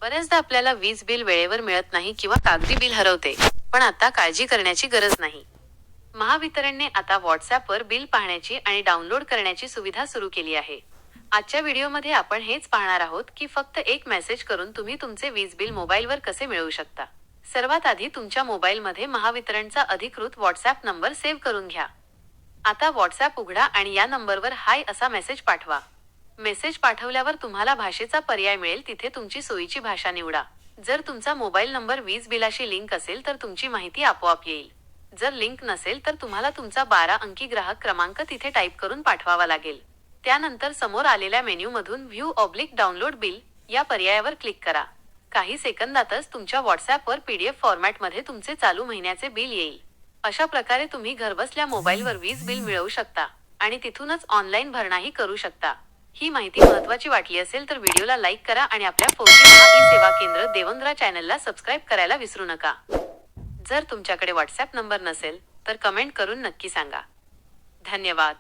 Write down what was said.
बऱ्याचदा आपल्याला वीज बिल वेळेवर मिळत नाही किंवा कागदी बिल हरवते. पण आता काळजी करण्याची गरज नाही. महावितरणने आता व्हॉट्सॲपवर बिल पाहण्याची आणि डाउनलोड करण्याची सुविधा सुरू केली आहे. आजच्या व्हिडिओमध्ये आपण हेच पाहणार आहोत की फक्त एक मेसेज करून तुम्ही तुमचे वीज बिल मोबाईलवर कसे मिळवू शकता. सर्वात आधी तुमच्या मोबाईलमध्ये महावितरणचा अधिकृत व्हॉट्सॲप नंबर सेव्ह करून घ्या. आता व्हॉट्सॲप उघडा आणि या नंबरवर हाय असा मेसेज पाठवा. मेसेज पाठवल्यावर तुम्हाला भाषेचा पर्याय मिळेल, तिथे तुमची सोयीची भाषा निवडा. जर तुमचा मोबाईल नंबर वीज बिलाशी लिंक असेल तर तुमची माहिती आपोआप येईल. जर लिंक नसेल तर तुम्हाला तुमचा 12 अंकी ग्राहक क्रमांक तिथे टाईप करून पाठवावा लागेल. त्यानंतर समोर आलेल्या मेन्यूमधून व्ह्यू/डाउनलोड बिल या पर्यायावर क्लिक करा. काही सेकंदातच तुमच्या व्हॉट्सॲपवर PDF फॉर्मॅटमध्ये तुमचे चालू महिन्याचे बिल येईल. अशा प्रकारे तुम्ही घरबसल्या मोबाईलवर वीज बिल मिळवू शकता आणि तिथूनच ऑनलाईन भरणाही करू शकता. ही माहिती महत्त्वाची वाटली असेल तर व्हिडिओला लाईक करा आणि आपल्या 4G महा ई-सेवा केंद्र देवंद्रा चॅनलला सबस्क्राईब करायला विसरू नका. जर तुमच्याकडे व्हॉट्सॲप नंबर नसेल तर कमेंट करून नक्की सांगा. धन्यवाद.